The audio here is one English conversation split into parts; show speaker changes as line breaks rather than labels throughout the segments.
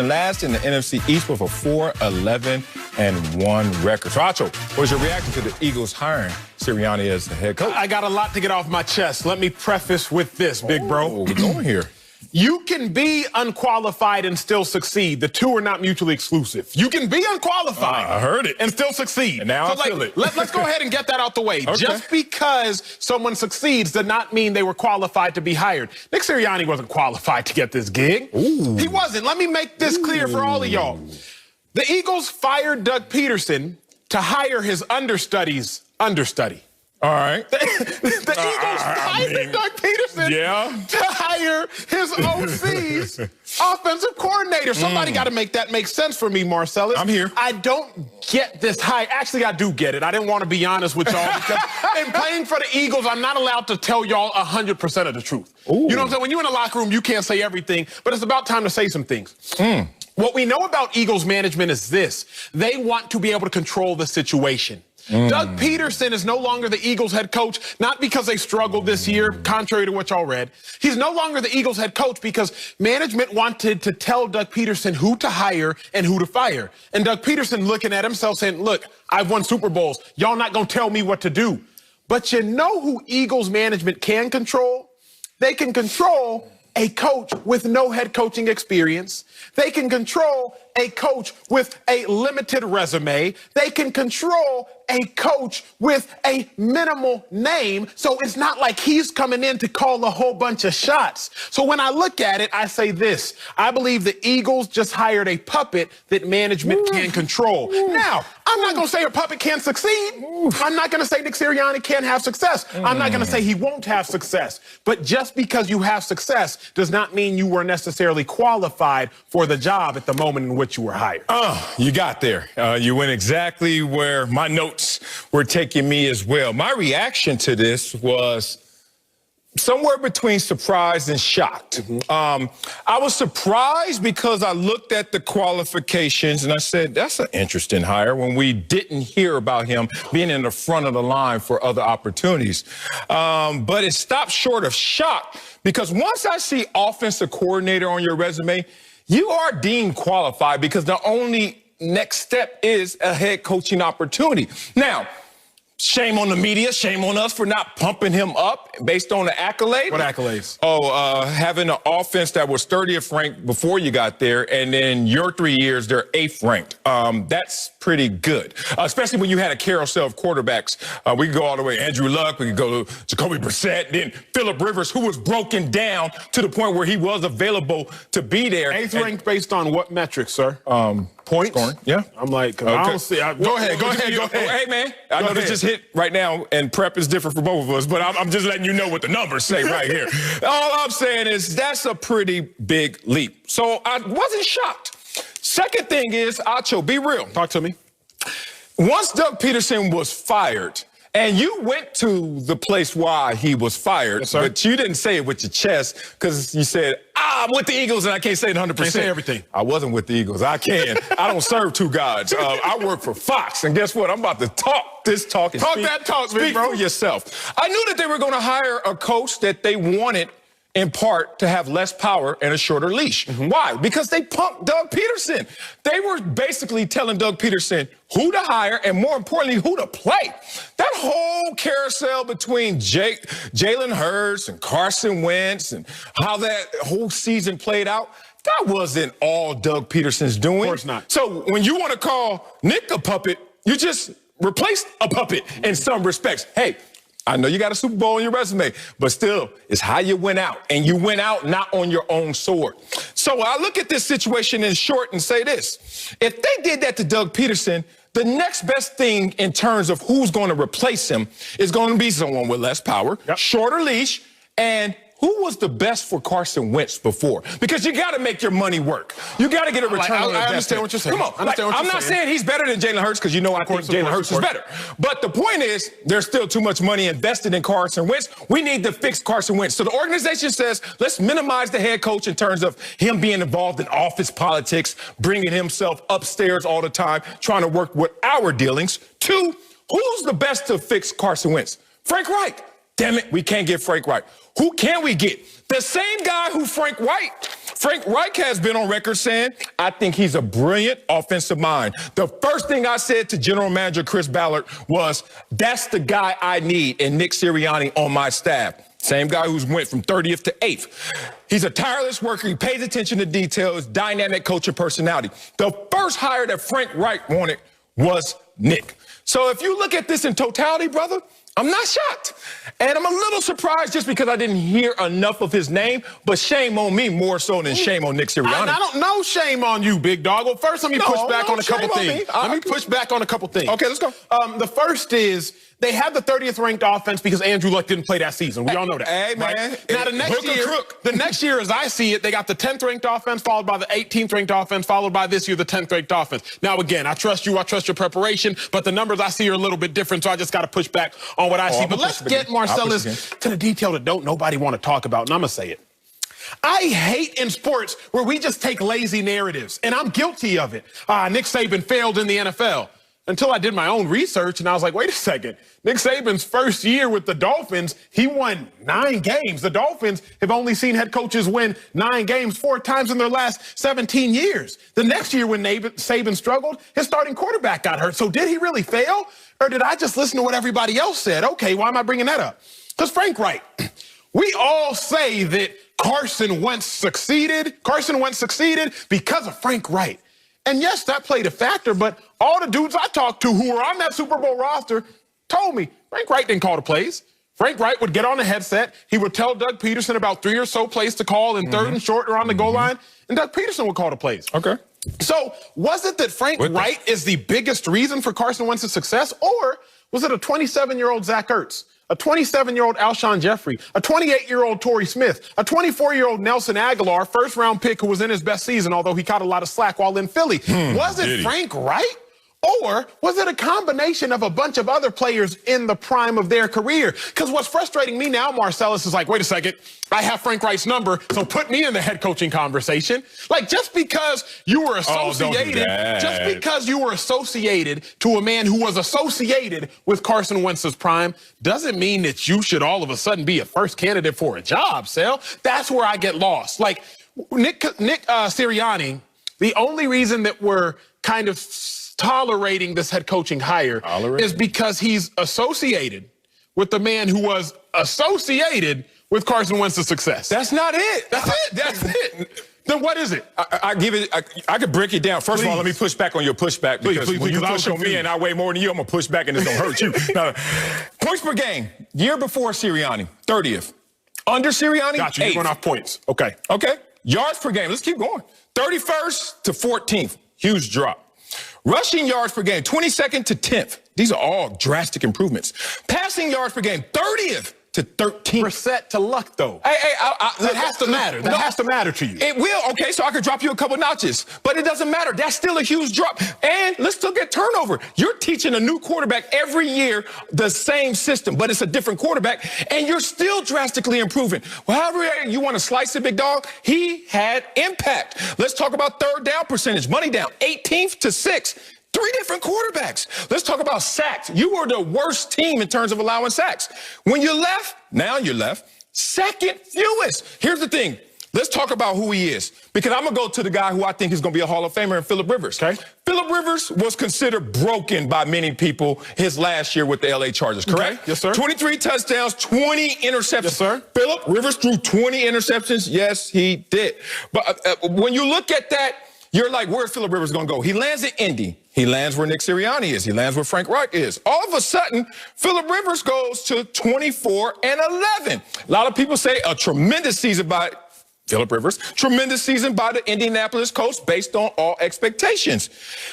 last in the NFC East with a 4-11-1 record. So, Acho, what was your reaction to the Eagles hiring Sirianni as the head coach?
I got a lot to get off my chest. Let me preface with this, big bro.
We're going here.
You can be unqualified and still succeed. The two are not mutually exclusive. You can be unqualified.
I heard it.
And still succeed.
And now I feel it.
Let's go ahead and get that out the way.
Okay.
Just because someone succeeds does not mean they were qualified to be hired. Nick Sirianni wasn't qualified to get this gig.
Ooh.
He wasn't. Let me make this clear for all of y'all. The Eagles fired Doug Peterson to hire his understudy's understudy.
All right.
The Eagles hired Doug Peterson to hire his OC's offensive coordinator. Somebody got to make that make sense for me, Marcellus.
I'm here.
I don't get this hire. Actually, I do get it. I didn't want to be honest with y'all because in playing for the Eagles, I'm not allowed to tell y'all 100% of the truth.
Ooh.
You know what I'm saying? When you're in the locker room, you can't say everything, but it's about time to say some things. What we know about Eagles management is this. They want to be able to control the situation. Doug Peterson is no longer the Eagles head coach, not because they struggled this year, contrary to what y'all read. He's no longer the Eagles head coach because management wanted to tell Doug Peterson who to hire and who to fire. And Doug Peterson looking at himself saying, look, I've won Super Bowls. Y'all not going to tell me what to do. But you know who Eagles management can control? They can control a coach with no head coaching experience. They can control a coach with a limited resume. They can control a coach with a minimal name. So it's not like he's coming in to call a whole bunch of shots. So when I look at it, I say this. I believe the Eagles just hired a puppet that management can control. Now, I'm not going to say a puppet can't succeed. I'm not going to say Nick Sirianni can't have success. I'm not going to say he won't have success. But just because you have success does not mean you were necessarily qualified for the job at the moment in which you were hired.
Oh, you got there. You went exactly where my notes were taking me as well. My reaction to this was somewhere between surprised and shocked. I was surprised because I looked at the qualifications and I said, that's an interesting hire when we didn't hear about him being in the front of the line for other opportunities. But it stopped short of shock because once I see offensive coordinator on your resume, you are deemed qualified because the only next step is a head coaching opportunity. Now, shame on the media, shame on us for not pumping him up based on the accolade.
What accolades?
Having an offense that was 30th ranked before you got there, and then your 3 years, they're 8th ranked. That's pretty good, especially when you had a carousel of quarterbacks. We could go all the way Andrew Luck, we could go to Jacoby Brissett, then Phillip Rivers, who was broken down to the point where he was available to be there.
8th ranked based on what metrics, sir? Points?
Scoring, yeah.
I'm like, I don't see.
Go ahead. Hey, man, I know this just hit right now, and prep is different for both of us, but I'm just letting you know what the numbers say right here. All I'm saying is that's a pretty big leap. So I wasn't shocked. Second thing is, Acho, be real.
Talk to me.
Once Doug Peterson was fired, and you went to the place why he was fired,
yes, sir.
But you didn't say it with your chest because you said, I'm with the Eagles and I can't say it 100%.
Can't say everything.
I wasn't with the Eagles. I can. I don't serve two gods. I work for Fox. And guess what? I'm about to talk this talk. And
talk
speak,
that talk,
speak
bro.
for yourself. I knew that they were going to hire a coach that they wanted in part to have less power and a shorter leash. Why? Because they punked Doug Peterson. They were basically telling Doug Peterson who to hire and, more importantly, who to play. That whole carousel between Jalen Hurts and Carson Wentz and how that whole season played out, that wasn't all Doug Peterson's doing.
Of course not.
So when you want to call Nick a puppet, you just replaced a puppet in some respects. Hey, I know you got a Super Bowl on your resume, but still, it's how you went out. And you went out not on your own sword. So I look at this situation in short and say this. If they did that to Doug Peterson, the next best thing in terms of who's going to replace him is going to be someone with less power, shorter leash, and who was the best for Carson Wentz before? Because you got to make your money work. You got to get a return on investment.
I understand what you're saying.
Come on. I'm not saying he's better than Jalen Hurts because you know I think Jalen Hurts is better. But the point is there's still too much money invested in Carson Wentz. We need to fix Carson Wentz. So the organization says let's minimize the head coach in terms of him being involved in office politics, bringing himself upstairs all the time, trying to work with our dealings. Two, who's the best to fix Carson Wentz? Frank Reich. Damn it, we can't get Frank Reich. Who can we get? The same guy who Frank Frank Reich has been on record saying, I think he's a brilliant offensive mind. The first thing I said to General Manager Chris Ballard was, that's the guy I need in Nick Sirianni on my staff. Same guy who's went from 30th to 8th. He's a tireless worker. He pays attention to details, dynamic coach and personality. The first hire that Frank Reich wanted was Nick. So if you look at this in totality, brother, I'm not shocked. And I'm a little surprised just because I didn't hear enough of his name, but shame on me more so than shame on Nick Sirianni.
I don't know shame on you, big dog. Well, first let me push back on a couple things. Let me push back on a couple things.
Okay, let's go.
The first is they had the 30th ranked offense because Andrew Luck didn't play that season. We all know that.
Hey, man.
Right? Now, the next year, as I see it, they got the 10th ranked offense, followed by the 18th ranked offense, followed by this year, the 10th ranked offense. Now, again, I trust you. I trust your preparation, but the numbers I see are a little bit different, so I just got to push back on what I see. But let's get, Marcellus, to the detail that don't nobody want to talk about, and I'm going to say it. I hate in sports where we just take lazy narratives, and I'm guilty of it. Nick Saban failed in the NFL. Until I did my own research, and I was like, wait a second. Nick Saban's first year with the Dolphins, he won 9 games. The Dolphins have only seen head coaches win 9 games 4 times in their last 17 years. The next year when Saban struggled, his starting quarterback got hurt. So did he really fail? Or did I just listen to what everybody else said? Okay, why am I bringing that up? Because Frank Reich, we all say that Carson Wentz succeeded because of Frank Reich. And yes, that played a factor, but all the dudes I talked to who were on that Super Bowl roster told me Frank Reich didn't call the plays. Frank Reich would get on the headset. He would tell Doug Peterson about 3 or so plays to call in 3rd and short or on the goal line, and Doug Peterson would call the plays.
Okay.
So was it that Frank Reich is the biggest reason for Carson Wentz's success, or was it a 27-year-old Zach Ertz, a 27-year-old Alshon Jeffrey, a 28-year-old Torrey Smith, a 24-year-old Nelson Aguilar, first-round pick who was in his best season, although he caught a lot of slack while in Philly? Was it Frank Reich? Or was it a combination of a bunch of other players in the prime of their career? Because what's frustrating me now, Marcellus, is like, wait a second, I have Frank Reich's number, so put me in the head coaching conversation. Like, just because you were associated, to a man who was associated with Carson Wentz's prime, doesn't mean that you should all of a sudden be a first candidate for a job, Sal. That's where I get lost. Like, Nick Sirianni, the only reason that we're kind of tolerating this head coaching hire is because he's associated with the man who was associated with Carson Wentz's success.
That's not it.
That's it. Then what is it?
I could break it down. First of all, let me push back on your pushback because when you push on me and I weigh more than you, I'm going to push back and it's going to hurt you. Now, points per game, year before Sirianni, 30th. Under Sirianni,
got you.
8th.
You're going off points. Okay.
Okay. Yards per game. Let's keep going. 31st to 14th. Huge drop. Rushing yards per game, 22nd to 10th. These are all drastic improvements. Passing yards per game, 30th to 13th.
Brissett to Luck, though.
That
has to matter. That has to matter to you.
It will. Okay, so I could drop you a couple notches, but it doesn't matter. That's still a huge drop. And let's look at turnover. You're teaching a new quarterback every year the same system, but it's a different quarterback, and you're still drastically improving. Well, however you want to slice it, big dog, he had impact. Let's talk about third down percentage. Money down, 18th to 6th. 3 different quarterbacks. Let's talk about sacks. You were the worst team in terms of allowing sacks. When you left, now you're left, second fewest. Here's the thing. Let's talk about who he is, because I'm going to go to the guy who I think is going to be a Hall of Famer, in Phillip Rivers. Okay. Phillip Rivers was considered broken by many people his last year with the LA Chargers, correct?
Okay. Yes, sir.
23 touchdowns, 20 interceptions.
Yes, sir.
Phillip Rivers threw 20 interceptions. Yes, he did. But when you look at that, you're like, where's Phillip Rivers going to go? He lands in Indy. He lands where Nick Sirianni is. He lands where Frank Reich is. All of a sudden, Phillip Rivers goes to 24-11. A lot of people say a tremendous season by Phillip Rivers, tremendous season by the Indianapolis Colts based on all expectations.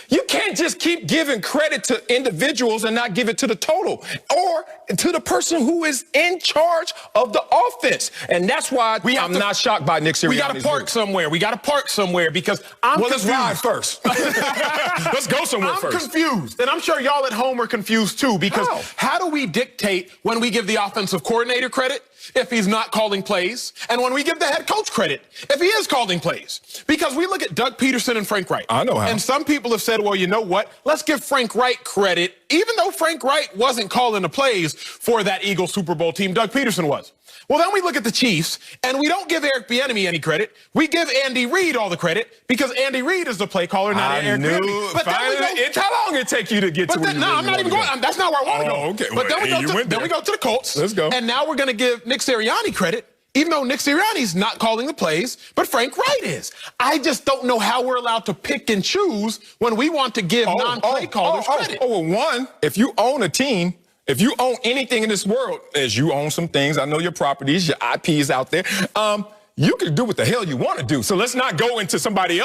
You can't just keep giving credit to individuals and not give it to the total or to the person who is in charge of the offense. And that's why I'm not shocked by Nick Sirianni's
We got to park somewhere. We got to park somewhere because I'm confused.
Let's ride first. Let's go somewhere first.
I'm confused. And I'm sure y'all at home are confused too, because how do we dictate when we give the offensive coordinator credit if he's not calling plays, and when we give the head coach credit if he is calling plays? Because we look at Doug Peterson and Frank Reich.
I know how.
And some people have said, well, you know what? Let's give Frank Reich credit even though Frank Wright wasn't calling the plays for that Eagles Super Bowl team, Doug Peterson was. Well, then we look at the Chiefs, and we don't give Eric Bieniemy any credit. We give Andy Reid all the credit because Andy Reid is the play caller, not Eric Bieniemy.
But finally, how long it take you to get to where you
No, I'm not even going. That's not where I want to go.
Okay.
But then we go to the Colts.
Let's go.
And now we're going to give Nick Sirianni credit, even though Nick Sirianni's not calling the plays, but Frank Wright is. I just don't know how we're allowed to pick and choose when we want to give non-play callers credit.
Well, one, if you own a team, if you own anything in this world, as you own some things, I know your properties, your IP is out there, you can do what the hell you want to do. So let's not go into somebody else.